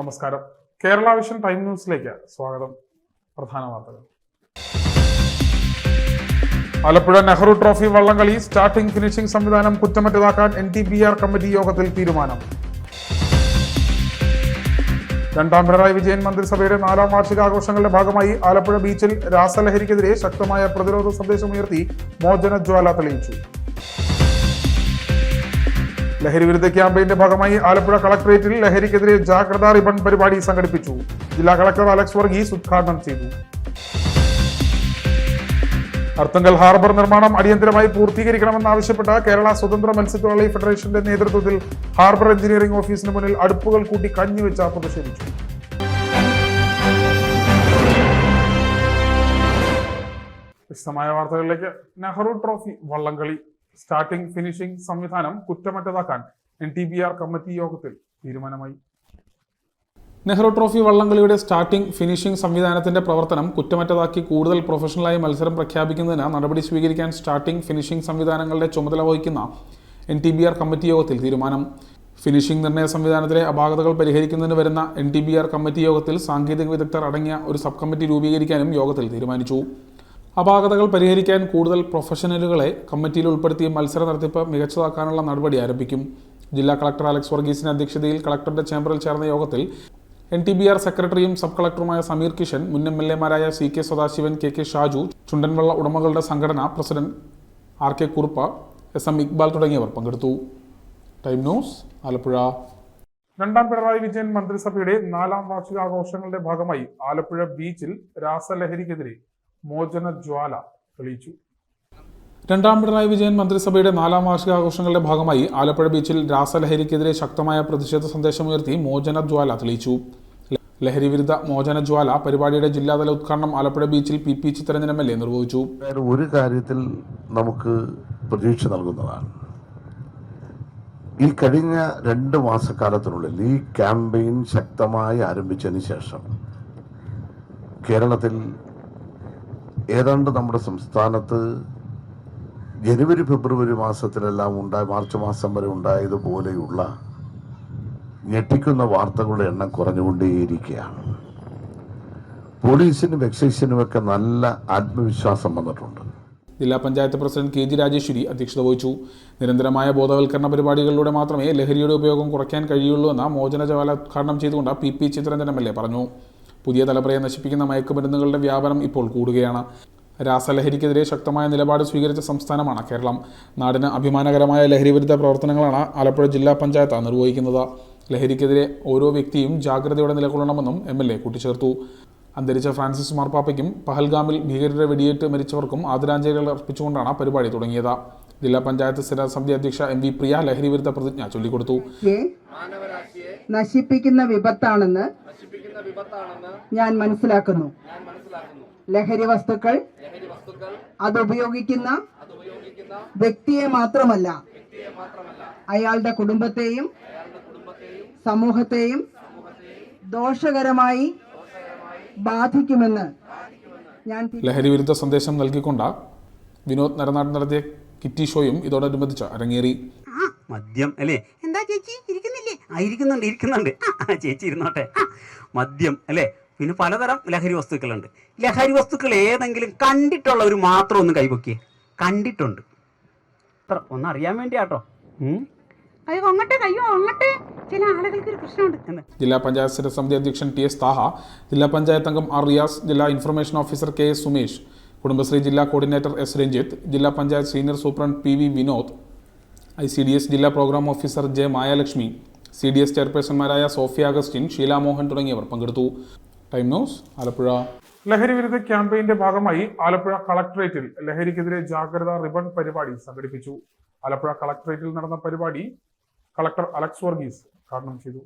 നമസ്കാരം. Kerala vision time ന്യൂസിലേക്ക് സ്വാഗതം. പ്രധാന വാർത്തകൾ. ആലപ്പുഴ നെഹ്റു ട്രോഫി വള്ളംകളി സ്റ്റാർട്ടിംഗ് ഫിനിഷിംഗ് സംവിധാനം കുറ്റമറ്റതാക്കാൻ NTBR കമ്മിറ്റി യോഗത്തിൽ തീരുമാനം. രണ്ടാം പിണറായി വിജയൻ മന്ത്രിസഭയുടെ 4ാം വാർഷികാഘോഷങ്ങളുടെ ഭാഗമായി ആലപ്പുഴ ബീച്ചിൽ രാസലഹരിക്കെതിരെ ശക്തമായ പ്രതിരോധ സന്ദേശമുയർത്തി മോചനജ്വാല തെളിയിച്ചു. ലഹരി വിരുദ്ധ ക്യാമ്പയിന്റെ ഭാഗമായി ആലപ്പുഴ കളക്ടറേറ്റിൽ ലഹരിക്കെതിരെ ജാഗ്രതാ റിബൺ പരിപാടി സംഘടിപ്പിച്ചു. ജില്ലാ കളക്ടർ അലക്സ് വർഗീസ് ഉദ്ഘാടനം ചെയ്തു. അർത്തുങ്കൽ ഹാർബർ നിർമ്മാണം അടിയന്തരമായി പൂർത്തീകരിക്കണമെന്നാവശ്യപ്പെട്ട കേരള സ്വതന്ത്ര മത്സ്യത്തൊഴിലാളി ഫെഡറേഷന്റെ നേതൃത്വത്തിൽ ഹാർബർ എഞ്ചിനീയറിംഗ് ഓഫീസിന് മുന്നിൽ അടുപ്പുകൾ കൂട്ടി കഞ്ഞിവെച്ച് പ്രതിഷേധിച്ചു. വിശദമായ വാർത്തകളിലേക്ക്. നെഹ്റു ട്രോഫി വള്ളംകളി സ്റ്റാർട്ടിംഗ് ഫിനിഷിംഗ് സംവിധാനം കുറ്റമറ്റതാക്കാൻ NTBR കമ്മിറ്റി യോഗത്തിൽ തീരുമാനമായി. നെഹ്റു ട്രോഫി വള്ളംകളിയുടെ സ്റ്റാർട്ടിംഗ് ഫിനിഷിംഗ് സംവിധാനത്തിന്റെ പ്രവർത്തനം കുറ്റമറ്റതാക്കി കൂടുതൽ പ്രൊഫഷണലായി മത്സരം പ്രഖ്യാപിക്കുന്നതിന് നടപടി സ്വീകരിക്കാൻ സ്റ്റാർട്ടിംഗ് ഫിനിഷിംഗ് സംവിധാനങ്ങളുടെ ചുമതല വഹിക്കുന്ന NTBR കമ്മിറ്റി യോഗത്തിൽ തീരുമാനം. ഫിനിഷിംഗ് നിർണയ സംവിധാനത്തിലെ അപാകതകൾ പരിഹരിക്കുന്നതിന് വരുന്ന NTBR കമ്മിറ്റി യോഗത്തിൽ സാങ്കേതിക വിദഗ്ധർ അടങ്ങിയ ഒരു സബ് കമ്മിറ്റി രൂപീകരിക്കാനും യോഗത്തിൽ തീരുമാനിച്ചു. അപാകതകൾ പരിഹരിക്കാൻ കൂടുതൽ പ്രൊഫഷണലുകളെ കമ്മിറ്റിയിൽ ഉൾപ്പെടുത്തി മത്സര നടത്തിപ്പ് മികച്ചതാക്കാനുള്ള നടപടി ആരംഭിക്കും. ജില്ലാ കളക്ടർ അലക്സ് വർഗീസിന്റെ അധ്യക്ഷതയിൽ കളക്ടറുടെ ചേംബറിൽ ചേർന്ന യോഗത്തിൽ NTBR സെക്രട്ടറിയും സബ് കളക്ടറുമായ സമീർ കിഷൻ, മുൻ MLA-മാരായ CK സദാശിവൻ, KK ഷാജു, ചുണ്ടൻവള്ള ഉടമകളുടെ സംഘടന president RK Kurup, SM Iqbal തുടങ്ങിയവർ പങ്കെടുത്തു. Time news, Alappuzha. രണ്ടാം പിണറായി വിജയൻ മന്ത്രിസഭയുടെ 4ാം വാർഷികാഘോഷങ്ങളുടെ ഭാഗമായി ആലപ്പുഴ ബീച്ചിൽ രാസലഹരിക്കെതിരെ മോചനജ്വാല തെളിയിച്ചു. രണ്ടാം പിണറായി വിജയൻ മന്ത്രിസഭയുടെ 4ാം വാർഷികാഘോഷങ്ങളുടെ ഭാഗമായി ആലപ്പുഴ ബീച്ചിൽ രാസലഹരിക്കെതിരെ ശക്തമായ പ്രതിഷേധ സന്ദേശമുയർത്തി മോചനജ്വാല തെളിയിച്ചു. ലഹരി വിരുദ്ധ മോചനജ്വാല പരിപാടിയുടെ ജില്ലാതല ഉദ്ഘാടനം ആലപ്പുഴ ബീച്ചിൽ PP ചിത്തരഞ്ജൻ MLA നിർവഹിച്ചു. ഒരു കാര്യത്തിൽ നമുക്ക് പ്രതീക്ഷ നൽകുന്നതാണ്. ഈ കഴിഞ്ഞ 2 മാസക്കാലത്തിനുള്ളിൽ ഈ ക്യാമ്പയിൻ ശക്തമായി ആരംഭിച്ചതിന് ശേഷം കേരളത്തിൽ ഏതാണ്ട് നമ്മുടെ സംസ്ഥാനത്ത് ജനുവരി ഫെബ്രുവരി മാസത്തിലെല്ലാം മാർച്ച് മാസം വരെ ഉണ്ടായതുപോലെയുള്ള ഞെട്ടിക്കുന്ന വാർത്തകളുടെ എണ്ണം കുറഞ്ഞുകൊണ്ടേയിരിക്കുകയാണ്. പോലീസിനും എക്സൈസിനുമൊക്കെ നല്ല ആത്മവിശ്വാസം വന്നിട്ടുണ്ട്. ജില്ലാ പഞ്ചായത്ത് പ്രസിഡന്റ് KG രാജേശ്വരി അധ്യക്ഷത വഹിച്ചു. നിരന്തരമായ ബോധവൽക്കരണ പരിപാടികളിലൂടെ മാത്രമേ ലഹരിയുടെ ഉപയോഗം കുറയ്ക്കാൻ കഴിയുള്ളൂ എന്ന മോചനജ്വാല ഉദ്ഘാടനം ചെയ്തുകൊണ്ട് PP ചിത്തരഞ്ജൻ MLA പറഞ്ഞു. പുതിയ തലമുറയെ നശിപ്പിക്കുന്ന മയക്കുമരുന്നുകളുടെ വ്യാപനം ഇപ്പോൾ കൂടുകയാണ്. രാസലഹരിക്കെതിരെ ശക്തമായ നിലപാട് സ്വീകരിച്ച സംസ്ഥാനമാണ് കേരളം. നാടിന് അഭിമാനകരമായ ലഹരി വിരുദ്ധ പ്രവർത്തനങ്ങളാണ് ആലപ്പുഴ ജില്ലാ പഞ്ചായത്ത് നിർവഹിക്കുന്നത്. ലഹരിക്കെതിരെ ഓരോ വ്യക്തിയും ജാഗ്രതയോടെ നിലകൊള്ളണമെന്നും MLA കൂട്ടിച്ചേർത്തു. അന്തരിച്ച ഫ്രാൻസിസ് മാർപ്പാപ്പയ്ക്കും പഹൽഗാമിൽ ഭീകരരുടെ വെടിയേറ്റ് മരിച്ചവർക്കും ആദരാഞ്ജലികൾ അർപ്പിച്ചുകൊണ്ടാണ് പരിപാടി തുടങ്ങിയത്. ജില്ലാ പഞ്ചായത്ത് സ്ഥിര സമിതി അധ്യക്ഷ MV പ്രിയ ലഹരി വിരുദ്ധ പ്രതിജ്ഞ ചൊല്ലിക്കൊടുത്തു. നശിപ്പിക്കുന്ന വിപത്താണെന്ന് ഞാൻ മനസ്സിലാക്കുന്നു. ലഹരി വസ്തുക്കൾ അതുപയോഗിക്കുന്ന വ്യക്തിയെ മാത്രമല്ല അയാളുടെ കുടുംബത്തെയും സമൂഹത്തെയും ദോഷകരമായി ബാധിക്കുമെന്ന് ഞാൻ ലഹരി വിരുദ്ധ സന്ദേശം നൽകിക്കൊണ്ട് വിനോദ് നരനാട് നടത്തിയ കിറ്റി ഷോയും ഇതോടനുബന്ധിച്ച് അരങ്ങേറി. മദ്യം അല്ലേ? എന്താ ചേച്ചി ഇരിക്കുന്നില്ലേ? ഇരിക്കുന്നുണ്ട് ചേച്ചി ഇരുന്നോട്ടെ. മദ്യം അല്ലേ? പിന്നെ പലതരം ലഹരി വസ്തുക്കളുണ്ട്. ലഹരി വസ്തുക്കൾ ഏതെങ്കിലും കണ്ടിട്ടുള്ളവർ മാത്രം ഒന്ന് കൈപൊക്കിയേ. കണ്ടിട്ടുണ്ട് ഒന്ന് അറിയാൻ വേണ്ടിയാട്ടോ. ചില ആളുകൾക്ക് ഒരു പ്രശ്നമുണ്ട്. ജില്ലാ പഞ്ചായത്ത് സ്ഥിര സമിതി അധ്യക്ഷൻ TS താഹ, ജില്ലാ പഞ്ചായത്ത് അംഗം R റിയാസ്, ജില്ലാ information officer KS Sumesh, Kudumbashree ജില്ലാ കോർഡിനേറ്റർ S രഞ്ജിത്ത്, ജില്ലാ panchayat senior superintendent PV Vinod, ICDS ജില്ലാ program officer J Mayalakshmi, CDS ചെയർപേഴ്സൺമാരായ സോഫിയ അഗസ്റ്റിൻ, ഷീല മോഹൻ തുടങ്ങിയവർ പങ്കെടുത്തു. Time news, Alappuzha. ലഹരി വിരുദ്ധ ക്യാമ്പയിന്റെ ഭാഗമായി ആലപ്പുഴ കളക്ടറേറ്റിൽ ലഹരിക്കെതിരെ ജാഗ്രതാ റിബൺ പരിപാടി സംഘടിപ്പിച്ചു. ആലപ്പുഴ കളക്ടറേറ്റിൽ നടന്ന പരിപാടി കളക്ടർ അലക്സ് വർഗീസ് ഉദ്ഘാടനം ചെയ്തു.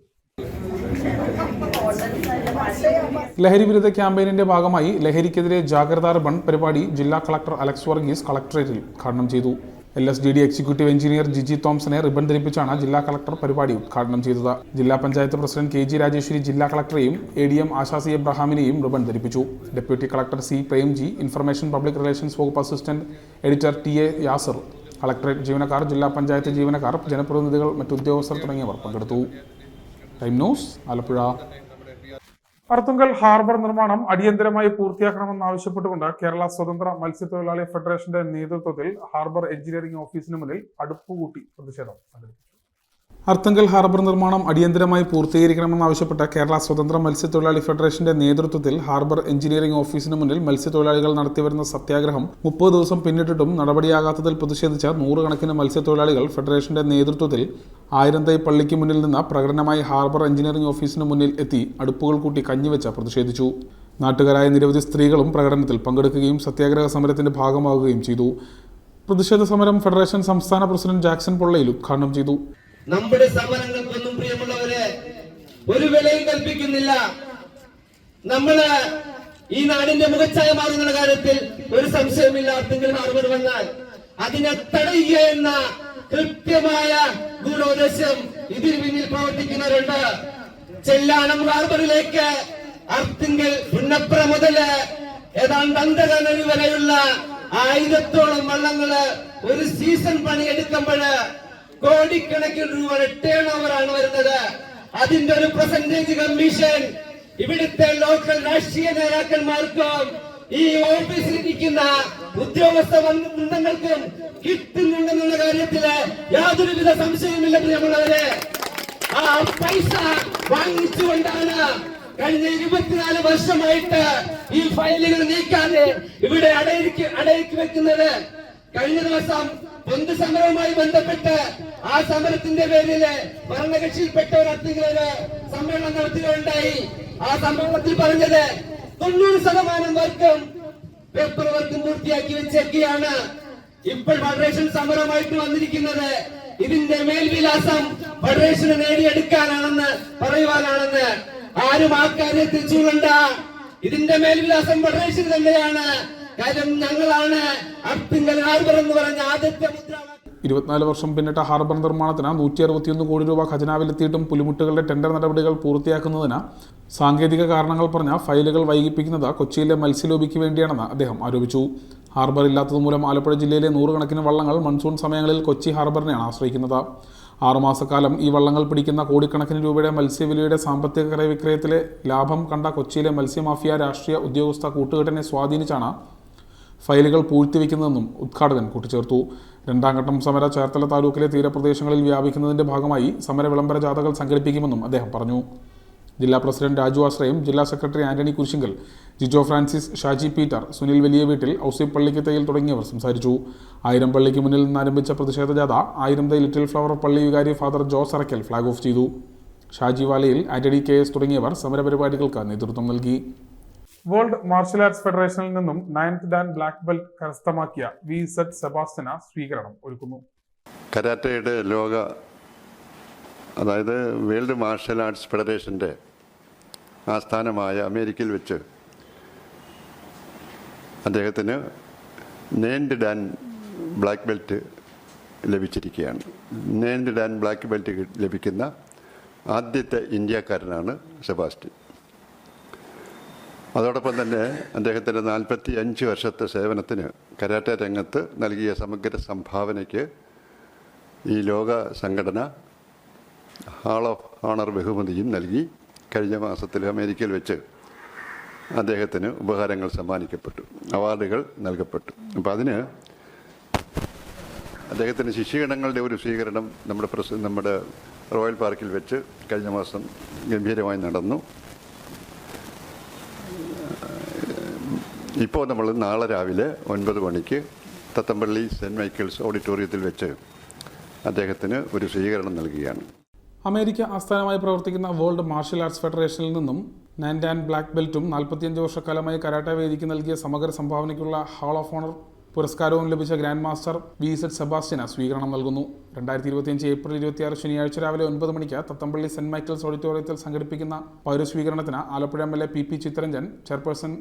ലഹരി വിരുദ്ധ ക്യാമ്പയിനിന്റെ ഭാഗമായി ലഹരിക്കെതിരെ ജാഗ്രതാ റിബൺ പരിപാടി ജില്ലാ കളക്ടർ അലക്സ് വർഗീസ് കളക്ടറേറ്റിൽ ഉദ്ഘാടനം ചെയ്തു. LSDD എക്സിക്യൂട്ടീവ് എഞ്ചിനീയർ ജിജി തോംസനെ റിബൺ ധരിപ്പിച്ചാണ് ജില്ലാ കളക്ടർ പരിപാടി ഉദ്ഘാടനം ചെയ്തത്. ജില്ലാ പഞ്ചായത്ത് പ്രസിഡന്റ് KG രാജേശ്വരി ജില്ലാ കളക്ടറെയും ADM ആശാസി എബ്രഹാമിനെയും റിബൺ ധരിപ്പിച്ചു. Deputy collector C Premji, information public relations വകുപ്പ് assistant editor TA Yasar, collectorate ജീവനക്കാർ, ജില്ലാ പഞ്ചായത്ത് ജീവനക്കാർ, ജനപ്രതിനിധികൾ, മറ്റു ഉദ്യോഗസ്ഥർ തുടങ്ങിയവർ പങ്കെടുത്തു. Time news, Alappuzha. Arthunkal harbour നിർമ്മാണം അടിയന്തരമായി പൂർത്തിയാക്കണമെന്നാവശ്യപ്പെട്ടുകൊണ്ട് കേരള സ്വതന്ത്ര മത്സ്യത്തൊഴിലാളി ഫെഡറേഷന്റെ നേതൃത്വത്തിൽ ഹാർബർ എഞ്ചിനീയറിംഗ് ഓഫീസിന് മുന്നിൽ അടുപ്പുകൂട്ടി പ്രതിഷേധം സംഘടിപ്പിച്ചു. അർത്തുങ്കൽ ഹാർബർ നിർമ്മാണം അടിയന്തരമായി പൂർത്തീകരിക്കണമെന്നാവശ്യപ്പെട്ട കേരള സ്വതന്ത്ര മത്സ്യത്തൊഴിലാളി ഫെഡറേഷന്റെ നേതൃത്വത്തിൽ ഹാർബർ എഞ്ചിനീയറിംഗ് ഓഫീസിന് മുന്നിൽ മത്സ്യത്തൊഴിലാളികൾ നടത്തിവരുന്ന സത്യാഗ്രഹം 30 ദിവസം പിന്നിട്ടിട്ടും നടപടിയാകാത്തതിൽ പ്രതിഷേധിച്ച നൂറുകണക്കിന് മത്സ്യത്തൊഴിലാളികൾ ഫെഡറേഷന്റെ നേതൃത്വത്തിൽ 1000 തൈ പള്ളിക്ക് മുന്നിൽ നിന്ന് പ്രകടനമായി ഹാർബർ എഞ്ചിനീയറിംഗ് ഓഫീസിന് മുന്നിൽ എത്തി അടുപ്പുകൾ കൂട്ടി കഞ്ഞിവെച്ച് പ്രതിഷേധിച്ചു. നാട്ടുകാരായ നിരവധി സ്ത്രീകളും പ്രകടനത്തിൽ പങ്കെടുക്കുകയും സത്യാഗ്രഹ സമരത്തിന്റെ ഭാഗമാവുകയും ചെയ്തു. പ്രതിഷേധ സമരം ഫെഡറേഷൻ സംസ്ഥാന പ്രസിഡന്റ് ജാക്സൺ പൊള്ളയിൽ ഉദ്ഘാടനം ചെയ്തു. നമ്മുടെ സമരങ്ങൾക്കൊന്നും പ്രിയമുള്ളവരെ ഒരു വിലയും കൽപ്പിക്കുന്നില്ല. നമ്മള് ഈ നാടിന്റെ മുഖച്ഛായ മാറുന്ന കാര്യത്തിൽ ഒരു സംശയമില്ല. അർത്തുങ്കൽ ഹാർബർ വന്നാൽ അതിനെ തടയുക എന്ന കൃത്യമായ ഗൂഢോദ്ദേശം ഇതിന് പിന്നിൽ പ്രവർത്തിക്കുന്നവരുണ്ട്. ചെല്ലാനം ഹാർബറിലേക്ക് അർത്തുങ്കൽ പുന്നപ്ര മുതല് ഏതാണ്ട് അന്തകനഴി വരെയുള്ള 1000-ഓളം വള്ളങ്ങള് ഒരു സീസൺ പണിയെടുക്കുമ്പോഴ് കോടിക്കണക്കിന് രൂപയുടെ ടേൺ ഓവറാണ് വരുന്നത്. അതിന്റെ ഒരു പെർസെന്റേജ് കമ്മീഷൻ ഇവിടുത്തെ ലോക്കൽ രാഷ്ട്രീയ നേതാക്കന്മാർക്കും ഈ ഓഫീസിലിരിക്കുന്ന ഉദ്യോഗസ്ഥ വൃന്ദങ്ങൾക്കും കിട്ടുന്നുണ്ടെന്നുള്ള കാര്യത്തില് യാതൊരുവിധ സംശയവുമില്ല പ്രിയമുള്ളവരെ. ആ പൈസ വാങ്ങിച്ചുകൊണ്ടാണ് കഴിഞ്ഞ 24 വർഷമായിട്ട് ഈ ഫയലുകൾ നീക്കാതെ ഇവിടെ അടയിക്ക് വെക്കുന്നത്. കഴിഞ്ഞ ദിവസം പൊതുസമരവുമായി ബന്ധപ്പെട്ട് ആ സമരത്തിന്റെ പേരില് ഭരണകക്ഷിയിൽപ്പെട്ട ഒരു അർത്തുങ്കലില് സമ്മേളനം നടത്തുകയുണ്ടായി. ആ സമ്മേളനത്തിൽ പറഞ്ഞത് 90% വർക്കും പേപ്പർ വർക്കും പൂർത്തിയാക്കി വെച്ചേക്കുകയാണ്. ഇപ്പോൾ ഫെഡറേഷൻ സമരമായിട്ട് വന്നിരിക്കുന്നത് ഇതിന്റെ മേൽവിലാസം ഫെഡറേഷന് നേടിയെടുക്കാനാണെന്ന് പറയുവാനാണെന്ന്. ആരും ആ കാര്യത്തിൽ ചൂടണ്ട. ഇതിന്റെ മേൽവിലാസം ഫെഡറേഷൻ തന്നെയാണ്. കാര്യം ഞങ്ങളാണ് അർത്തുങ്കൽ ഹാർബർ എന്ന് പറഞ്ഞ ആദ്യത്തെ മുദ്രാവാക്യം. 24 വർഷം പിന്നിട്ട ഹാർബർ നിർമ്മാണത്തിന് 161 കോടി രൂപ ഖജനാവിലെത്തിയിട്ടും പുലിമുട്ടുകളുടെ ടെൻഡർ നടപടികൾ പൂർത്തിയാക്കുന്നതിന് സാങ്കേതിക കാരണങ്ങൾ പറഞ്ഞ ഫയലുകൾ വൈകിപ്പിക്കുന്നത് കൊച്ചിയിലെ മത്സ്യലോബിക്ക് വേണ്ടിയാണെന്ന് അദ്ദേഹം ആരോപിച്ചു. ഹാർബർ ഇല്ലാത്തതുമൂലം ആലപ്പുഴ ജില്ലയിലെ നൂറുകണക്കിന് വള്ളങ്ങൾ മൺസൂൺ സമയങ്ങളിൽ കൊച്ചി ഹാർബറിനെയാണ് ആശ്രയിക്കുന്നത്. 6 മാസക്കാലം ഈ വള്ളങ്ങൾ പിടിക്കുന്ന കോടിക്കണക്കിന് രൂപയുടെ മത്സ്യവിലയുടെ സാമ്പത്തിക ക്രയവിക്രയത്തിലെ ലാഭം കണ്ട കൊച്ചിയിലെ മത്സ്യമാഫിയ രാഷ്ട്രീയ ഉദ്യോഗസ്ഥ കൂട്ടുകെട്ടിനെ സ്വാധീനിച്ചാണ് ഫയലുകൾ പൂഴ്ത്തിവെക്കുന്നതെന്നും ഉദ്ഘാടകൻ കൂട്ടിച്ചേർത്തു. 2ാം ഘട്ടം സമര ചേർത്തല താലൂക്കിലെ തീരപ്രദേശങ്ങളിൽ വ്യാപിക്കുന്നതിന്റെ ഭാഗമായി സമര വിളംബര ജാഥകൾ സംഘടിപ്പിക്കുമെന്നും അദ്ദേഹം പറഞ്ഞു. ജില്ലാ പ്രസിഡന്റ് രാജു ആശ്രയം, ജില്ലാ secretary Antony Kurisinkal, Jijo Francis, Shaji Peter, Sunil Valiya Veettil, Ouseph പള്ളിക്കത്തയിൽ തുടങ്ങിയവർ സംസാരിച്ചു. 1000 പള്ളിക്ക് മുന്നിൽ നിന്ന് ആരംഭിച്ച പ്രതിഷേധ ജാഥ 1000 തൈ ലിറ്റിൽ ഫ്ലവർ പള്ളി വികാരി father Jose Arakkal flag off ചെയ്തു. ഷാജി വാലയിൽ, ആന്റണി KS തുടങ്ങിയവർ സമരപരിപാടികൾക്ക് നേതൃത്വം നൽകി. വേൾഡ് മാർഷൽ ആർട്സ് ഫെഡറേഷനിൽ നിന്നും 9th ഡാൻ ബ്ലാക്ക് ബെൽറ്റ് കരസ്ഥമാക്കിയ VZ സെബാസ്റ്റ്യന് സ്വീകരണം ഒരുക്കുന്നു. കരാട്ടയുടെ അതായത് വേൾഡ് മാർഷൽ ആർട്സ് ഫെഡറേഷൻ്റെ ആസ്ഥാനമായ അമേരിക്കയിൽ വെച്ച് അദ്ദേഹത്തിന് 9th ഡാൻ ബ്ലാക്ക് ബെൽറ്റ് ലഭിച്ചിരിക്കുകയാണ്. 9th ഡാൻ ബ്ലാക്ക് ബെൽറ്റ് ലഭിക്കുന്ന ആദ്യത്തെ ഇന്ത്യക്കാരനാണ് സെബാസ്റ്റ്യൻ. അതോടൊപ്പം തന്നെ അദ്ദേഹത്തിൻ്റെ 45 വർഷത്തെ സേവനത്തിന് കരാട്ട രംഗത്ത് നൽകിയ സമഗ്ര സംഭാവനയ്ക്ക് ഈ ലോക സംഘടന ഹാൾ ഓഫ് ഓണർ ബഹുമതിയും നൽകി. കഴിഞ്ഞ മാസത്തിൽ അമേരിക്കയിൽ വെച്ച് അദ്ദേഹത്തിന് ഉപഹാരങ്ങൾ സമ്മാനിക്കപ്പെട്ടു, അവാർഡുകൾ നൽകപ്പെട്ടു. അപ്പം അതിന് അദ്ദേഹത്തിൻ്റെ ശിഷ്യഗണങ്ങളുടെ ഒരു സ്വീകരണം നമ്മുടെ റോയൽ പാർക്കിൽ വെച്ച് കഴിഞ്ഞ മാസം ഗംഭീരമായി നടന്നു. ഇപ്പോൾ നമ്മൾ നാളെ രാവിലെ 9 മണിക്ക് തത്തമ്പള്ളി സെൻറ്റ് മൈക്കിൾസ് ഓഡിറ്റോറിയത്തിൽ വെച്ച് അദ്ദേഹത്തിന് ഒരു സ്വീകരണം നൽകുകയാണ്. അമേരിക്ക ആസ്ഥാനമായി പ്രവർത്തിക്കുന്ന വേൾഡ് മാർഷൽ ആർട്സ് ഫെഡറേഷനിൽ നിന്നും 9th ഡാൻ ബ്ലാക്ക് ബെൽറ്റും 45 വർഷക്കാലമായി കരാട്ട വേദിക്ക് നൽകിയ സമഗ്ര സംഭാവനയ്ക്കുള്ള ഹാൾ ഓഫ് ഓണർ പുരസ്കാരവും ലഭിച്ച ഗ്രാൻഡ് മാസ്റ്റർ VZ സെബാസ്റ്റ്യന് സ്വീകരണം നൽകുന്നു. 2025 ഏപ്രിൽ 26 ശനിയാഴ്ച രാവിലെ 9 മണിക്ക് തത്തമ്പള്ളി സെൻറ്റ് മൈക്കിൾസ് ഓഡിറ്റോറിയത്തിൽ സംഘടിപ്പിക്കുന്ന പൗരസ്വീകരണത്തിന് Alappuzha MLA PP Chittaranjan, chairperson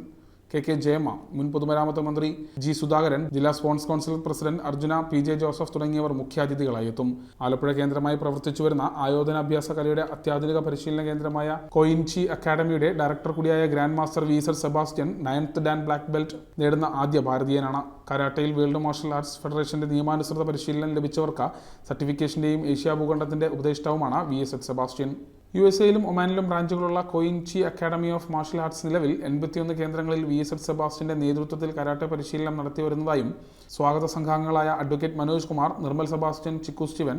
KK Jayamma, മുൻ പൊതുമരാമത്ത് മന്ത്രി G സുധാകരൻ, ജില്ലാ sports council president Arjuna PJ Joseph തുടങ്ങിയവർ മുഖ്യാതിഥികളായി എത്തും. ആലപ്പുഴ കേന്ദ്രമായി പ്രവർത്തിച്ചുവരുന്ന ആയോധനാഭ്യാസ കലയുടെ അത്യാധുനിക പരിശീലന കേന്ദ്രമായ കൊയിൻചി അക്കാദമിയുടെ ഡയറക്ടർ കൂടിയായ grand master VZ Sebastian 9th Dan black ബെൽറ്റ് നേടുന്ന ആദ്യ ഭാരതീയനാണ്. കരാട്ടയിൽ വേൾഡ് മാർഷൽ ആർട്സ് ഫെഡറേഷന്റെ നിയമാനുസൃത പരിശീലനം ലഭിച്ചവർക്ക് സർട്ടിഫിക്കേഷന്റെയും ഏഷ്യാ ഭൂഖണ്ഡത്തിന്റെ ഉപദേഷ്ടാവുമാണ് VZ സെബാസ്റ്റ്യൻ. USA-ലും ഒമാനിലും ബ്രാഞ്ചുകളുള്ള കൊയിൻചി അക്കാഡമി ഓഫ് മാർഷൽ ആർട്സ് നിലവിൽ 81 കേന്ദ്രങ്ങളിൽ VSS സെബാസ്റ്റ്യന്റെ നേതൃത്വത്തിൽ കരാട്ടെ പരിശീലനം നടത്തി വരുന്നതായും സ്വാഗത സംഘാംഗങ്ങളായ advocate Manoj Kumar, Nirmal Sebastian, Chikku Steven,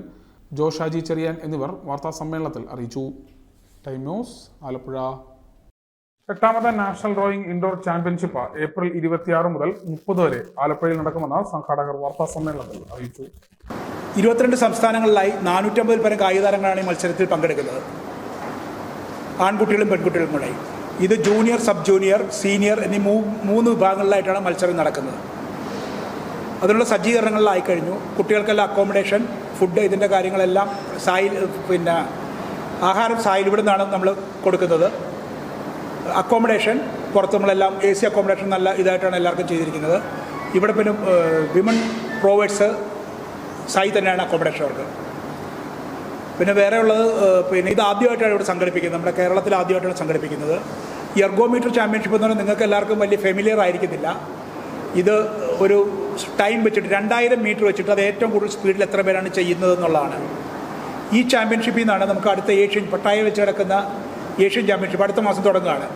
Jo Shaji Cherian എന്നിവർ വാർത്താസമ്മേളനത്തിൽ അറിയിച്ചു. Time news, Alappuzha. 8ാമത് national rowing indoor championship April 26 മുതൽ 30 വരെ ആലപ്പുഴയിൽ നടക്കുമെന്ന് സംഘാടകർ വാർത്താസമ്മേളനത്തിൽ അറിയിച്ചു. 22 സംസ്ഥാനങ്ങളിലായി 450 പരം കായിക താരങ്ങളാണ് ഈ മത്സരത്തിൽ പങ്കെടുക്കുന്നത്. ആൺകുട്ടികളും പെൺകുട്ടികളും കൂടെ. ഇത് ജൂനിയർ, സബ് ജൂനിയർ, സീനിയർ എന്നീ 3 വിഭാഗങ്ങളിലായിട്ടാണ് മത്സരം നടക്കുന്നത്. അതിനുള്ള സജ്ജീകരണങ്ങളിലായി കഴിഞ്ഞു. കുട്ടികൾക്കെല്ലാം അക്കോമഡേഷൻ, ഫുഡ്, ഇതിൻ്റെ കാര്യങ്ങളെല്ലാം ആഹാരം സായിൽ ഇവിടെ നിന്നാണ് നമ്മൾ കൊടുക്കുന്നത്. അക്കോമഡേഷൻ പുറത്ത് നമ്മളെല്ലാം AC അക്കോമഡേഷൻ നല്ല ഇതായിട്ടാണ് എല്ലാവർക്കും ചെയ്തിരിക്കുന്നത്. ഇവിടെ പിന്നെ വിമൻ പ്രോവൈഡ്സ് സായി തന്നെയാണ് അക്കോമഡേഷൻ അവർക്ക്. പിന്നെ വേറെ ഉള്ളത് ഇത് ആദ്യമായിട്ടാണ് ഇവിടെ സംഘടിപ്പിക്കുന്നത്. നമ്മുടെ കേരളത്തിൽ ആദ്യമായിട്ടാണ് സംഘടിപ്പിക്കുന്നത്. ഈ എർഗോമീറ്റർ ചാമ്പ്യൻഷിപ്പ് എന്ന് പറഞ്ഞാൽ നിങ്ങൾക്ക് എല്ലാവർക്കും വലിയ ഫെമിലിയർ ആയിരിക്കത്തില്ല. ഇത് ഒരു ടൈം വെച്ചിട്ട് 2000 മീറ്റർ വെച്ചിട്ട് അത് ഏറ്റവും കൂടുതൽ സ്പീഡിൽ എത്ര പേരാണ് ചെയ്യുന്നത് എന്നുള്ളതാണ്. ഈ ചാമ്പ്യൻഷിപ്പിൽ നിന്നാണ് നമുക്ക് അടുത്ത പട്ടായ വെച്ച് കിടക്കുന്ന ഏഷ്യൻ ചാമ്പ്യൻഷിപ്പ് അടുത്ത മാസം തുടങ്ങുകയാണ്.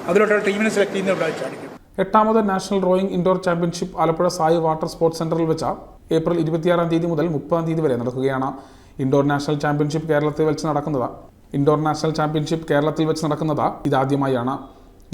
അതിലോട്ടുള്ള ടീമിനെ സെലക്ട് ചെയ്യുന്നത് സാധിക്കും. 8ാമത് national rowing indoor championship Alappuzha SAI water sports സെന്ററിൽ വെച്ച ഏപ്രിൽ 26 തീയതി മുതൽ 30 വരെ നടക്കുകയാണ്. ഇൻഡോർ നാഷണൽ ചാമ്പ്യൻഷിപ്പ് കേരളത്തിൽ വെച്ച് നടക്കുന്നത് ഇതാദ്യമായാണ്.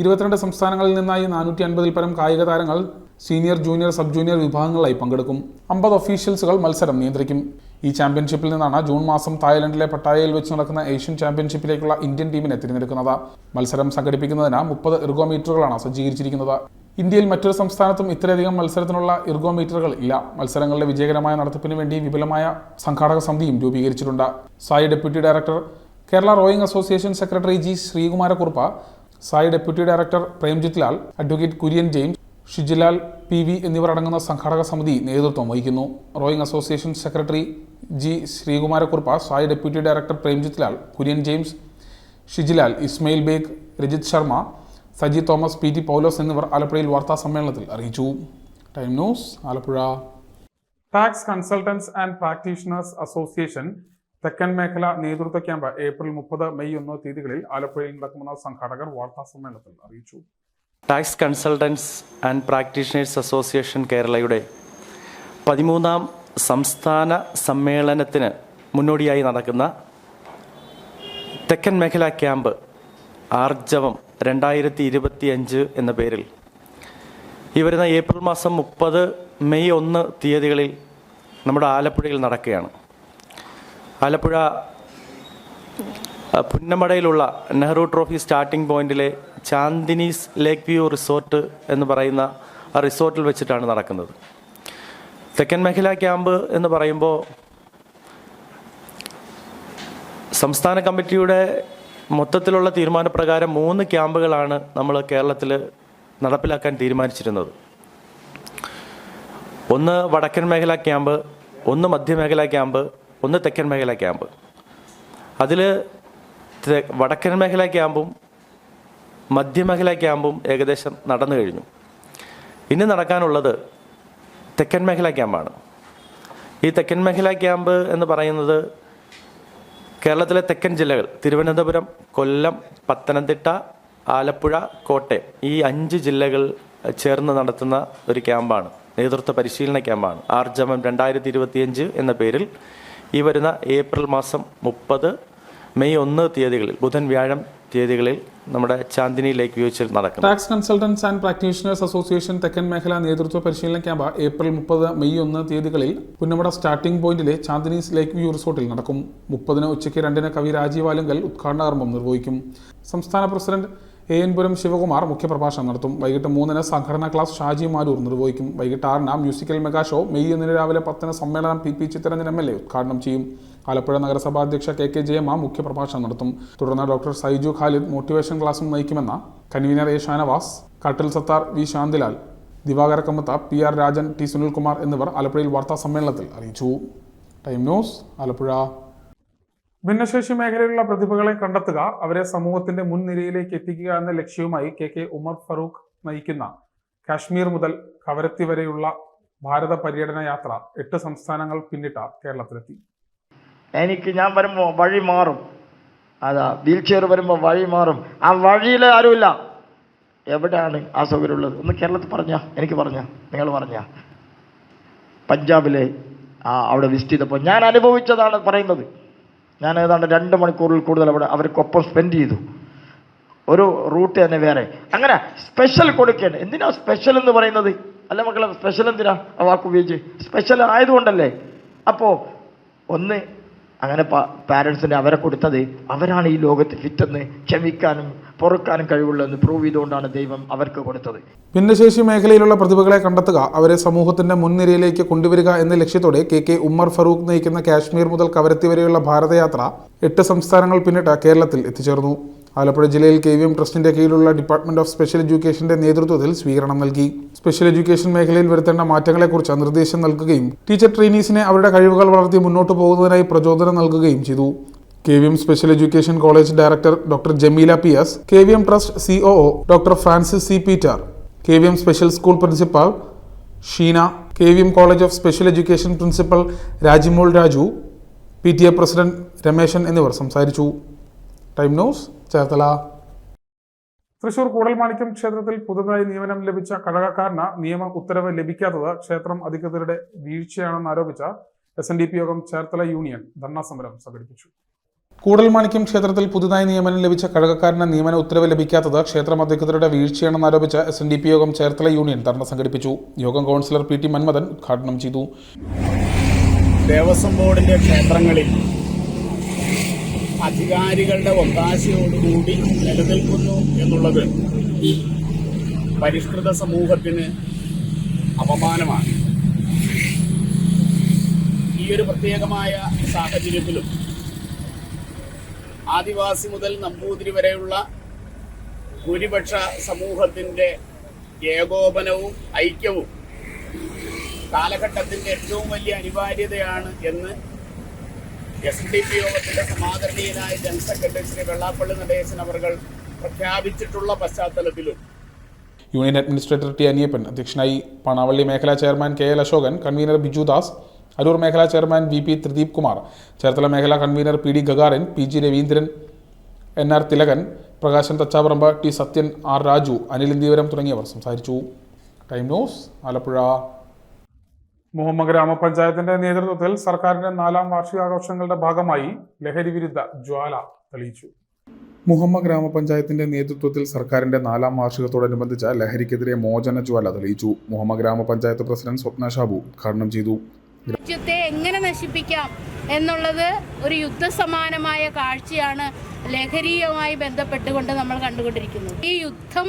22 സംസ്ഥാനങ്ങളിൽ നിന്നായി 450 പരം കായിക താരങ്ങൾ സീനിയർ, ജൂനിയർ, സബ് ജൂനിയർ വിഭാഗങ്ങളായി പങ്കെടുക്കും. 50 ഒഫീഷ്യൽസുകൾ മത്സരം നിയന്ത്രിക്കും. ഈ ചാമ്പ്യൻഷിപ്പിൽ നിന്നാണ് ജൂൺ മാസം തായ്ലൻഡിലെ പട്ടായയിൽ വെച്ച് നടക്കുന്ന ഏഷ്യൻ ചാമ്പ്യൻഷിപ്പിലേക്കുള്ള ഇന്ത്യൻ ടീമിനെ തിരഞ്ഞെടുക്കുന്നത്. മത്സരം സംഘടിപ്പിക്കുന്നതിന് 30 ഇർഗോമീറ്ററുകളാണ് സജ്ജീകരിച്ചിരിക്കുന്നത്. ഇന്ത്യയിൽ മറ്റൊരു സംസ്ഥാനത്തും ഇത്രയധികം മത്സരത്തിനുള്ള ഇർഗോമീറ്ററുകൾ ഇല്ല. മത്സരങ്ങളുടെ വിജയകരമായ നടത്തിപ്പിന് വേണ്ടി വിപുലമായ സംഘാടക സമിതിയും രൂപീകരിച്ചിട്ടുണ്ട്. SAI deputy director, Kerala rowing association secretary G. Sreekumarakurup, SAI deputy director Premjith Lal, advocate Kurian James, Shijilal PV എന്നിവർ അടങ്ങുന്ന സംഘാടക സമിതി നേതൃത്വം വഹിക്കുന്നു. Rowing association secretary G. Sreekumarakurup, SAI deputy director Premjith Lal, Kurian James, Shijilal, Ismail Baig, Rajith Sharma, Saji Thomas, PT Paulose എന്നിവർ ആലപ്പുഴയിൽ വാർത്താ സമ്മേളനത്തിൽ അറിയിച്ചു. Time news, Alappuzha. Tax consultants and practitioners association തെക്കൻ മേഖല നേതൃത്വ ക്യാമ്പ് ഏപ്രിൽ 30, മെയ് 1 തീയതികളിൽ ആലപ്പുഴയിൽ നടക്കുമെന്ന് സംഘാടകർ വാർത്താ സമ്മേളനത്തിൽ അറിയിച്ചു. Tax consultants and practitioners association കേരളയുടെ 13ാം സംസ്ഥാന സമ്മേളനത്തിന് മുന്നോടിയായി നടക്കുന്ന തെക്കൻ മേഖല ക്യാമ്പ് ആർജവം 2025 എന്ന പേരിൽ ഈ വരുന്ന ഏപ്രിൽ മാസം 30, മെയ് 1 തീയതികളിൽ നമ്മുടെ ആലപ്പുഴയിൽ നടക്കുകയാണ്. ആലപ്പുഴ പുന്നമടയിലുള്ള നെഹ്റു ട്രോഫി സ്റ്റാർട്ടിംഗ് പോയിന്റിലെ ചാന്ദിനീസ് ലേക്ക് വ്യൂ റിസോർട്ട് എന്ന് പറയുന്ന ആ റിസോർട്ടിൽ വെച്ചിട്ടാണ് നടക്കുന്നത്. തെക്കൻ മേഖല ക്യാമ്പ് എന്ന് പറയുമ്പോൾ സംസ്ഥാന കമ്മിറ്റിയുടെ മൊത്തത്തിലുള്ള തീരുമാനപ്രകാരം 3 ക്യാമ്പുകളാണ് നമ്മൾ കേരളത്തിൽ നടപ്പിലാക്കാൻ തീരുമാനിച്ചിരുന്നത്. ഒന്ന് വടക്കൻ മേഖല ക്യാമ്പ്, ഒന്ന് മധ്യമേഖല ക്യാമ്പ്, ഒന്ന് തെക്കൻ മേഖല ക്യാമ്പ്. അതിൽ വടക്കൻ മേഖല ക്യാമ്പും മധ്യമേഖല ക്യാമ്പും ഏകദേശം നടന്നു കഴിഞ്ഞു. ഇനി നടക്കാനുള്ളത് തെക്കൻ മേഖല ക്യാമ്പാണ്. ഈ തെക്കൻ മേഖല ക്യാമ്പ് എന്ന് പറയുന്നത് കേരളത്തിലെ തെക്കൻ ജില്ലകൾ തിരുവനന്തപുരം, കൊല്ലം, പത്തനംതിട്ട, ആലപ്പുഴ, കോട്ടയം ഈ 5 ജില്ലകൾ ചേർന്ന് നടത്തുന്ന ഒരു ക്യാമ്പാണ്. നേതൃത്വ പരിശീലന ക്യാമ്പാണ്. ആർജവം 2025 എന്ന പേരിൽ ഈ വരുന്ന ഏപ്രിൽ മാസം 30, മെയ് 1 തീയതികളിൽ, ബുധൻ, വ്യാഴം തീയതികളിൽ നമ്മുടെ ചാന്ദിനി ലേക്ക് വ്യൂച്ചിൽ നടക്കും. Tax consultants and practitioners association തെക്കൻ മേഖല നേതൃത്വ പരിശീലന ക്യാമ്പ് ഏപ്രിൽ 30, മെയ് 1 തീയതികളിൽ പുന്നമട സ്റ്റാർട്ടിംഗ് പോയിന്റിലെ ചാന്ദിനീസ് ലേക്ക് വ്യൂ റിസോർട്ടിൽ നടക്കും. 30 ഉച്ചയ്ക്ക് 2 കവി രാജീവ് ആലുങ്കൽ ഉദ്ഘാടന കർമ്മം നിർവഹിക്കും. സംസ്ഥാന പ്രസിഡന്റ് AN പുരം ശിവകുമാർ മുഖ്യപ്രഭാഷണം നടത്തും. വൈകിട്ട് 3 സംഘടനാ ക്ലാസ് ഷാജി മാരൂർ നിർവഹിക്കും. വൈകിട്ട് 6 മ്യൂസിക്കൽ മെഗാ ഷോ. മെയ് 1 രാവിലെ 10 സമ്മേളനം PP ചിത്തരഞ്ജൻ MLA ഉദ്ഘാടനം ചെയ്യും. ആലപ്പുഴ നഗരസഭാ അധ്യക്ഷ KK ജയമ്മ മുഖ്യപ്രഭാഷണം നടത്തും. തുടർന്ന് ഡോക്ടർ സൈജു ഖാലിദ് മോട്ടിവേഷൻ ക്ലാസും നയിക്കുമെന്ന് കൺവീനർ A. ഷാനവാസ്, കാട്ടിൽ Sattar, V. Shantilal, Divakara Kammath, PR Rajan, T. Sunilkumar എന്നിവർ ആലപ്പുഴയിൽ വാർത്താ സമ്മേളനത്തിൽ അറിയിച്ചു. Time news, Alappuzha. ഭിന്നശേഷി മേഖലയിലുള്ള പ്രതിഭകളെ കണ്ടെത്തുക, അവരെ സമൂഹത്തിന്റെ മുൻനിരയിലേക്ക് എത്തിക്കുക എന്ന ലക്ഷ്യവുമായി KK ഉമർ ഫറൂഖ് നയിക്കുന്ന കാശ്മീർ മുതൽ കവരത്തി വരെയുള്ള ഭാരത പര്യടന യാത്ര 8 സംസ്ഥാനങ്ങൾ പിന്നിട്ട കേരളത്തിലെത്തി. ഞാൻ വരുമ്പോൾ വഴി മാറും. അതാ വീൽ ചെയർ വരുമ്പോൾ വഴി മാറും. ആ വഴിയിൽ ആരുമില്ല. എവിടെയാണ് ആ സൗകര്യമുള്ളത്? ഒന്ന് കേരളത്തിൽ പറഞ്ഞാൽ, എനിക്ക് പറഞ്ഞാൽ, നിങ്ങൾ പറഞ്ഞാൽ. പഞ്ചാബിലെ അവിടെ വിസിറ്റ് ചെയ്തപ്പോൾ ഞാൻ അനുഭവിച്ചതാണ് പറയുന്നത്. ഞാൻ ഏതാണ്ട് 2 മണിക്കൂറിൽ കൂടുതൽ അവിടെ അവർക്കൊപ്പം സ്പെൻഡ് ചെയ്തു. ഒരു റൂട്ട് തന്നെ വേറെ. അങ്ങനെ സ്പെഷ്യൽ കൊടുക്കേണ്ടത്. എന്തിനാ സ്പെഷ്യൽ എന്ന് പറയുന്നത്? അല്ല മക്കളെ, സ്പെഷ്യൽ എന്തിനാ ആ വാക്ക് ഉപയോഗിച്ച്? സ്പെഷ്യൽ ആയതുകൊണ്ടല്ലേ. അപ്പോൾ ഒന്ന് അങ്ങനെ പാരൻസിന് അവരെ കൊടുത്തത് അവരാണ് ഈ ലോകത്ത് ഫിറ്റെന്ന്, ക്ഷമിക്കാനും പൊറുക്കാനും കഴിവുള്ളതെന്ന് പ്രൂവ് ചെയ്തുകൊണ്ടാണ് ദൈവം അവർക്ക് കൊടുത്തത്. ഭിന്നശേഷി മേഖലയിലുള്ള പ്രതിഭകളെ കണ്ടെത്തുക, അവരെ സമൂഹത്തിന്റെ മുൻനിരയിലേക്ക് കൊണ്ടുവരിക എന്ന ലക്ഷ്യത്തോടെ കെ ഉമ്മർ ഫറൂഖ് നയിക്കുന്ന കാശ്മീർ മുതൽ കവരത്തി വരെയുള്ള ഭാരതയാത്ര 8 സംസ്ഥാനങ്ങൾ പിന്നിട്ട് കേരളത്തിൽ എത്തിച്ചേർന്നു. ആലപ്പുഴ ജില്ലയിൽ KVM ട്രസ്റ്റിന്റെ കീഴിലുള്ള ഡിപ്പാർട്ട്മെന്റ് ഓഫ് സ്പെഷ്യൽ എഡ്യൂക്കേഷന്റെ നേതൃത്വത്തിൽ സ്വീകരണം നൽകി. സ്പെഷ്യൽ എഡ്യൂക്കേഷൻ മേഖലയിൽ വരുത്തേണ്ട മാറ്റങ്ങളെക്കുറിച്ച് നിർദ്ദേശം നൽകുകയും ടീച്ചർ ട്രെയിനീസിനെ അവരുടെ കഴിവുകൾ വളർത്തി മുന്നോട്ട് പോകുന്നതിനായി പ്രചോദനം നൽകുകയും ചെയ്തു. KVM special education college director doctor Jameela PS, KVM trust COO doctor Francis C. Peter, KVM special school principal Sheena, KVM college of special education principal Rajimol Raju, PTA president Rameshan എന്നിവർ സംസാരിച്ചു. Time news, Cherthala. തൃശൂർ കൂടൽമാണിക്യം ക്ഷേത്രത്തിൽ പുതുതായി നിയമനം ലഭിച്ച കഴകക്കാരന് നിയമ ഉത്തരവ് ലഭിക്കാത്തത് ക്ഷേത്രം അധികൃതരുടെ വീഴ്ചയാണെന്ന് ആരോപിച്ച SNDP യോഗം ചേർത്തല യൂണിയൻ ധർണാ സമരം സംഘടിപ്പിച്ചു. കൂടൽമാണിക്യം ക്ഷേത്രത്തിൽ പുതുതായി നിയമനം ലഭിച്ച കഴകക്കാരന് നിയമന ഉത്തരവ് ലഭിക്കാത്തത് ക്ഷേത്രം അധികൃതരുടെ വീഴ്ചയാണെന്ന് ആരോപിച്ച SNDP യോഗം ചേർത്തല യൂണിയൻ ധർണ സംഘടിപ്പിച്ചു. യോഗം കൗൺസിലർ PT മന്മഥൻ ഉദ്ഘാടനം ചെയ്തു. ദേവസ്വം ബോർഡിന്റെ ക്ഷേത്രങ്ങളിൽ അധികാരികളുടെ ഒത്താശയോടുകൂടി നിലനിൽക്കുന്നു എന്നുള്ളത് പരിഷ്കൃത സമൂഹത്തിന് അപമാനമാണ്. ഈ ഒരു പ്രത്യേകമായ സാഹചര്യത്തിലും ആദിവാസി മുതൽ നമ്പൂതിരി വരെയുള്ള ഭൂരിപക്ഷ സമൂഹത്തിൻ്റെ ഏകോപനവും ഐക്യവും കാലഘട്ടത്തിൻ്റെ ഏറ്റവും വലിയ അനിവാര്യതയാണ് എന്ന് SNDP യോഗത്തിന്റെ സമാദരണീയനായ ജനറൽ സെക്രട്ടറി ശ്രീ വെള്ളാപ്പള്ളി നടേശൻ അവർ പ്രഖ്യാപിച്ചിട്ടുള്ള പശ്ചാത്തലത്തിലും യൂണിയൻ അഡ്മിനിസ്ട്രേറ്റർ T. അനിയപ്പൻ അധ്യക്ഷനായി. പാണാവള്ളി മേഖലാ chairman KL Ashokan, convener Biju Das, Aroor മേഖലാ ചെയർമാൻ VP ത്രിദീപ് കുമാർ, ചേർത്തല മേഖലാ convener PD Gagarin, PG Raveendran, NR Thilakan, Prakashan Thachaparambu, T. Sathyan, R. Raju, Anil Indeevaram തുടങ്ങിയവർ സംസാരിച്ചു. Time news, Alappuzha. മുഹമ്മ ഗ്രാമപഞ്ചായത്തിന്റെ നേതൃത്വത്തിൽ സർക്കാരിന്റെ 4ാം വാർഷികാഘോഷങ്ങളുടെ ഭാഗമായി ലഹരി വിരുദ്ധ ജ്വാല തെളിയിച്ചു. മുഹമ്മ ഗ്രാമപഞ്ചായത്തിന്റെ നേതൃത്വത്തിൽ സർക്കാരിന്റെ 4ാം വാർഷികത്തോടനുബന്ധിച്ച് ലഹരിക്കെതിരെ മോചന ജ്വാല തെളിയിച്ചു. മുഹമ്മ ഗ്രാമപഞ്ചായത്ത് പ്രസിഡന്റ് സ്വപ്ന ഷാബു ഉദ്ഘാടനം ചെയ്തു. രാജ്യത്തെ എങ്ങനെ നശിപ്പിക്കാം എന്നുള്ളത് ഒരു യുദ്ധസമാനമായ കാഴ്ചയാണ് ലഹരിയുമായി ബന്ധപ്പെട്ടുകൊണ്ട് നമ്മൾ കണ്ടുകൊണ്ടിരിക്കുന്നത്. ഈ യുദ്ധം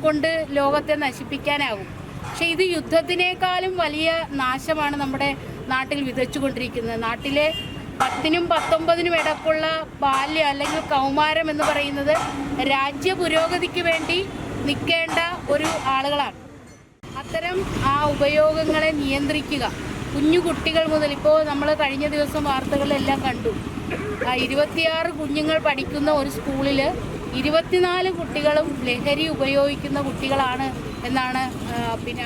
കൊണ്ട് ലോകത്തെ നശിപ്പിക്കാനാകും. പക്ഷെ ഇത് യുദ്ധത്തിനേക്കാളും വലിയ നാശമാണ് നമ്മുടെ നാട്ടിൽ വിതച്ചുകൊണ്ടിരിക്കുന്നത്. നാട്ടിലെ 10നും 19നും ഇടയ്ക്കുള്ള ബാല്യം അല്ലെങ്കിൽ കൗമാരം എന്ന് പറയുന്നത് രാജ്യ പുരോഗതിക്ക് വേണ്ടി നിൽക്കേണ്ട ഒരു ആളുകളാണ്. അത്തരം ആ ഉപയോഗങ്ങളെ നിയന്ത്രിക്കുക. കുഞ്ഞു കുട്ടികൾ മുതൽ, ഇപ്പോൾ നമ്മൾ കഴിഞ്ഞ ദിവസം വാർത്തകളിലെല്ലാം കണ്ടു, 26 കുഞ്ഞുങ്ങൾ പഠിക്കുന്ന ഒരു സ്കൂളിൽ 24 കുട്ടികളും ലഹരി ഉപയോഗിക്കുന്ന കുട്ടികളാണ് എന്നാണ്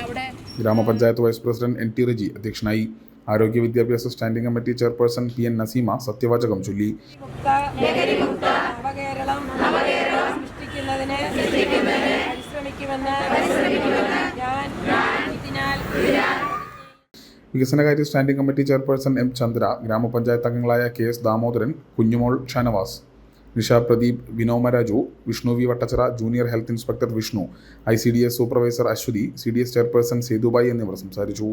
അവിടെ. ഗ്രാമപഞ്ചായത്ത് വൈസ് പ്രസിഡന്റ് NT റജി അധ്യക്ഷനായി. ആരോഗ്യ വിദ്യാഭ്യാസ standing committee chairperson PN Naseema സത്യവാചകം ചൊല്ലി. വികസനകാര്യ standing committee chairperson M Chandra, ഗ്രാമപഞ്ചായത്ത് അംഗങ്ങളായ KS Damodaran, Kunjumol Shanavas, Nisha Pradeep, Vinoma Raju, Vishnu V Vattachira, junior health inspector Vishnu, ICDS supervisor Aswathy, CDS chairperson Sethubai എന്നിവർ സംസാരിച്ചു.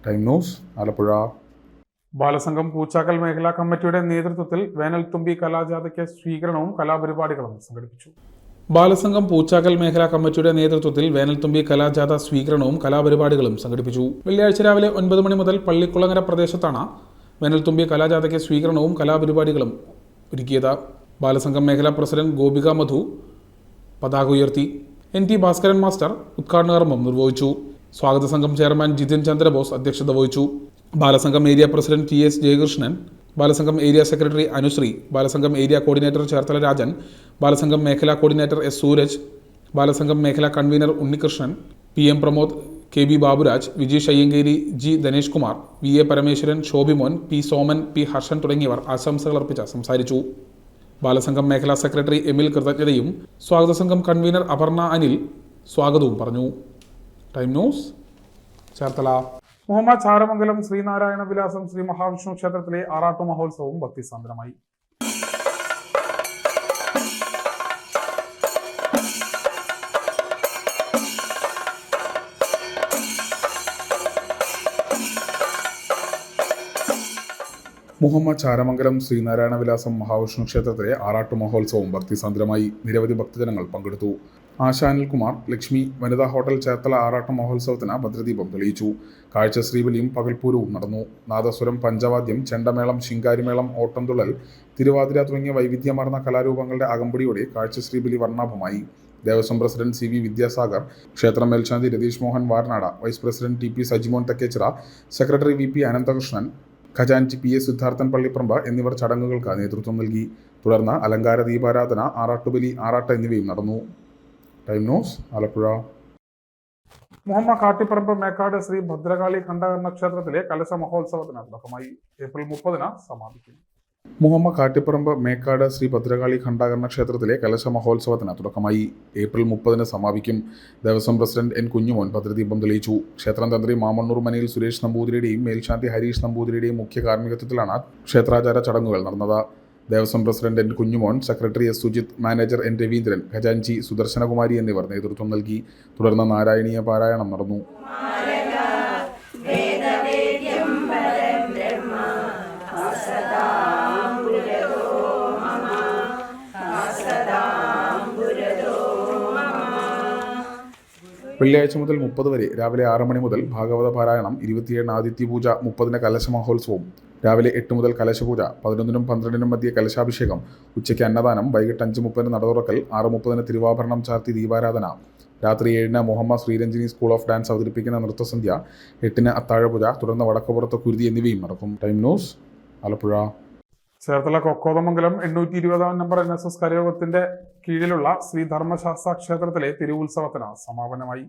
Time news, Alappuzha. ബാലസംഘം പൂച്ചാക്കൽ മേഖലാ കമ്മിറ്റിയുടെ നേതൃത്വത്തിൽ വേനൽത്തുമ്പി കലാജാഥയ്ക്ക് സ്വീകരണവും കലാപരിപാടികളും സംഘടിപ്പിച്ചു. ബാലസംഘം പൂച്ചാക്കൽ മേഖലാ കമ്മിറ്റിയുടെ നേതൃത്വത്തിൽ വേനൽത്തുമ്പി കലാജാഥ സ്വീകരണവും കലാപരിപാടികളും സംഘടിപ്പിച്ചു. വെള്ളിയാഴ്ച രാവിലെ 9 മണി മുതൽ പള്ളിക്കുളങ്ങര പ്രദേശത്താണ് വേനൽത്തുമ്പി കലാജാഥയ്ക്ക് സ്വീകരണവും കലാപരിപാടികളും ഒരുക്കിയത്. ബാലസംഘം മേഖലാ പ്രസിഡന്റ് ഗോപിക മധു പതാക ഉയർത്തി. NT ഭാസ്കരൻ മാസ്റ്റർ ഉദ്ഘാടന കർമ്മം നിർവഹിച്ചു. സ്വാഗത സംഘം ചെയർമാൻ ജിതിൻ ചന്ദ്രബോസ് അധ്യക്ഷത വഹിച്ചു. Balasangham area president TS Jayakrishnan, Balasangham area secretary Anusree, Balasangham area coordinator Cherthala Rajan, Balasangham മേഖലാ കോർഡിനേറ്റർ S സൂരജ്, ബാലസംഘം മേഖലാ convener Unnikrishnan, PM Pramod, KB Baburaj, Vijeesh Ayyankeri, G Dhanesh Kumar, VA Parameswaran, Shobhimon, P Soman, P Harshan തുടങ്ങിയവർ ആശംസകൾ അർപ്പിച്ച് സംസാരിച്ചു. ബാലസംഘം മേഖലാ സെക്രട്ടറി എമിൽ കൃതജ്ഞതയും സ്വാഗത സംഘം കൺവീനർ അപർണ അനിൽ സ്വാഗതവും പറഞ്ഞു. Time news Cherthala. മുഹമ്മദ് ചാരമംഗലം ശ്രീനാരായണ വിലാസം ശ്രീ മഹാവിഷ്ണു ക്ഷേത്രത്തിലെ ആറാട്ടു മഹോത്സവവും ഭക്തിസാന്ദ്രമായി. മുഹമ്മദ് ചാരമംഗലം ശ്രീനാരായണ വിലാസം മഹാവിഷ്ണു ക്ഷേത്രത്തിലെ ആറാട്ടു മഹോത്സവവും ഭക്തിസാന്ദ്രമായി. നിരവധി ഭക്തജനങ്ങൾ പങ്കെടുത്തു. ആശാ അനിൽകുമാർ, ലക്ഷ്മി വനിതാ ഹോട്ടൽ ചേർത്തല ആറാട്ടു മഹോത്സവത്തിന് ഭദ്രദീപം തെളിയിച്ചു. കാഴ്ച ശ്രീബലിയും പകൽപൂരവും നടന്നു. നാദസ്വരം, പഞ്ചവാദ്യം, ചെണ്ടമേളം, ശിങ്കാരിമേളം, ഓട്ടംതുള്ളൽ, തിരുവാതിര തുടങ്ങിയ വൈവിധ്യമാർന്ന കലാരൂപങ്ങളുടെ അകമ്പടിയോടെ കാഴ്ച ശ്രീബലി വർണ്ണാഭമായി. Devaswom president C V Vidyasagar, ക്ഷേത്രം മേൽശാന്തി Ratheesh Mohan Varnada, vice president T P Sajimon Thekkechira, secretary V P Ananthakrishnan, ഖജാൻജി പി എസ് സിദ്ധാർത്ഥൻ പള്ളിപ്പറമ്പ് എന്നിവർ ചടങ്ങുകൾക്ക് നേതൃത്വം നൽകി. തുടർന്ന് അലങ്കാര ദീപാരാധന, ആറാട്ടുബലി, ആറാട്ട് എന്നിവയും നടന്നു. Time news Alappuzha. മുഹമ്മദ് കാട്ടിപ്പറമ്പ് മേക്കാട് ശ്രീ ഭദ്രകാളി ഖണ്ഡകർണ ക്ഷേത്രത്തിലെ കലശ മഹോത്സവത്തിന് തുടക്കമായി. ഏപ്രിൽ 30-ന് സമാപിക്കും. മുഹമ്മദ് കാട്ടിപ്പറമ്പ് മേക്കാട് ശ്രീ ഭദ്രകാളി ഖണ്ഡകർണ ക്ഷേത്രത്തിലെ കലശ മഹോത്സവത്തിന് തുടക്കമായി. ഏപ്രിൽ 30-ന് സമാപിക്കും. ദേവസ്വം പ്രസിഡന്റ് എൻ കുഞ്ഞുമോൻ ഭദ്രദീപം തെളിയിച്ചു. ക്ഷേത്രം തന്ത്രി മാമണ്ണൂർ മനയിൽ സുരേഷ് നമ്പൂതിരിയുടെയും മേൽശാന്തി ഹരീഷ് നമ്പൂതിരിയുടെയും മുഖ്യ കാർമ്മികത്വത്തിലാണ് ക്ഷേത്രാചാര ചടങ്ങുകൾ നടന്നത്. Devaswom president N Kunjumon, secretary S Sujith, manager N Raveendran, ഖജാൻജി സുദർശനകുമാരി എന്നിവർ നേതൃത്വം നൽകി. തുടർന്ന് നാരായണീയ പാരായണം നടന്നു. വെള്ളിയാഴ്ച മുതൽ 30 വരെ രാവിലെ 6 മണി മുതൽ ഭാഗവത പാരായണം, 27-ന് ആദിത്യപൂജ, 30-ന് കലശ മഹോത്സവം, രാവിലെ 8 മുതൽ കലശപൂജ, 11-നും 12-നും മധ്യേ കലശാഭിഷേകം, ഉച്ചയ്ക്ക് അന്നദാനം, വൈകിട്ട് 5:30-ന് നടതുറക്കൽ, 6:30-ന് തിരുവാഭരണം ചാർത്തി ദീപാരാധന, രാത്രി 7-ന് Muhammad Sreeranjini school of dance അവതരിപ്പിക്കുന്ന നൃത്തസന്ധ്യ, 8-ന് അത്താഴപൂജ, തുടർന്ന് വടക്കുപുറത്ത് കുരുതി എന്നിവയും നടക്കും. Time news Alappuzha. ചേർത്തല കൊക്കോതമംഗലം 820-ാം നമ്പർ NSS കരയോഗത്തിന്റെ കീഴിലുള്ള ശ്രീ ധർമ്മശാസ്ത്ര ക്ഷേത്രത്തിലെ തിരുവുത്സവത്തിന് സമാപനമായി.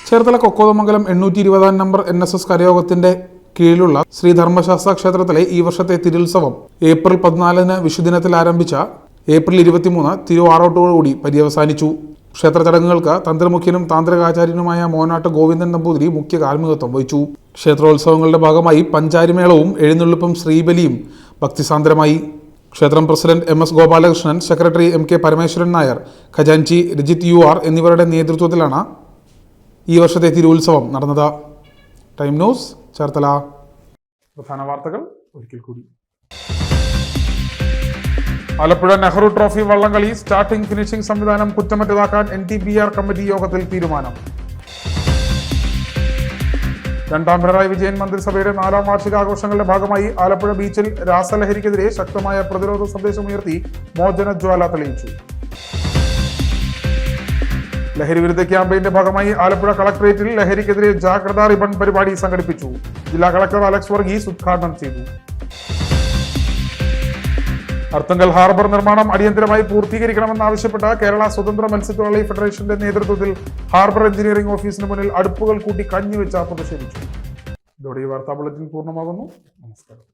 ചേർത്തല കൊക്കോതമംഗലം 820-ാം നമ്പർ NSS കരയോഗത്തിന്റെ കീഴിലുള്ള ശ്രീ ധർമ്മശാസ്ത്ര ക്ഷേത്രത്തിലെ ഈ വർഷത്തെ തിരുത്സവം ഏപ്രിൽ 14-ന് വിഷുദിനത്തിൽ ആരംഭിച്ച ഏപ്രിൽ 23 തിരുവാറോട്ടോടുകൂടി പര്യവസാനിച്ചു. ക്ഷേത്ര ചടങ്ങുകൾക്ക് തന്ത്രമുഖ്യനും താന്ത്രികാചാര്യനുമായ മോനാട്ട് ഗോവിന്ദൻ നമ്പൂതിരി മുഖ്യ കാർമ്മികത്വം വഹിച്ചു. ക്ഷേത്രോത്സവങ്ങളുടെ ഭാഗമായി പഞ്ചാരിമേളവും എഴുന്നള്ളിപ്പും ശ്രീബലിയും ഭക്തിസാന്ദ്രമായി. ക്ഷേത്രം president MS Gopalakrishnan, secretary MK Parameswaran Nair, ഖജാൻജി രജിത് UR എന്നിവരുടെ നേതൃത്വത്തിലാണ് ഈ വർഷത്തെ തിരുവുത്സവം നടന്നത്. Time news Cherthala. പ്രധാന വാർത്തകൾ ഒരിക്കൽ കൂടി. ആലപ്പുഴ നെഹ്റു ട്രോഫി വള്ളംകളി സ്റ്റാർട്ടിംഗ് ഫിനിഷിംഗ് സംവിധാനം കുറ്റമറ്റതാക്കാൻ NTBR കമ്മിറ്റി യോഗത്തിൽ തീരുമാനം. രണ്ടാം പിണറായി വിജയൻ മന്ത്രിസഭയുടെ 4ാം വാർഷികാഘോഷങ്ങളുടെ ഭാഗമായി ആലപ്പുഴ ബീച്ചിൽ രാസലഹരിക്കെതിരെ ശക്തമായ പ്രതിരോധ സന്ദേശമുയർത്തി മോചനജ്വാല തെളിയിച്ചു. ലഹരി വിരുദ്ധ ക്യാമ്പയിന്റെ ഭാഗമായി ആലപ്പുഴ കളക്ടറേറ്റിൽ ലഹരിക്കെതിരെ ജാഗ്രതാ റിബൺ പരിപാടി സംഘടിപ്പിച്ചു. ജില്ലാ കളക്ടർ അലക്സ് വർഗീസ് ഉദ്ഘാടനം ചെയ്തു. അർത്തുങ്കൽ ഹാർബർ നിർമ്മാണം അടിയന്തരമായി പൂർത്തീകരിക്കണമെന്നാവശ്യപ്പെട്ട കേരള സ്വതന്ത്ര മത്സ്യത്തൊഴിലാളി ഫെഡറേഷന്റെ നേതൃത്വത്തിൽ ഹാർബർ എഞ്ചിനീയറിംഗ് ഓഫീസിന് മുന്നിൽ അടുപ്പുകൾ കൂട്ടി കഞ്ഞിവെച്ച് പ്രതിഷേധിച്ചു. ഇതോടെ ഈ വാർത്താ ബുള്ളറ്റിൻ പൂർണ്ണമാകുന്നു. നമസ്കാരം.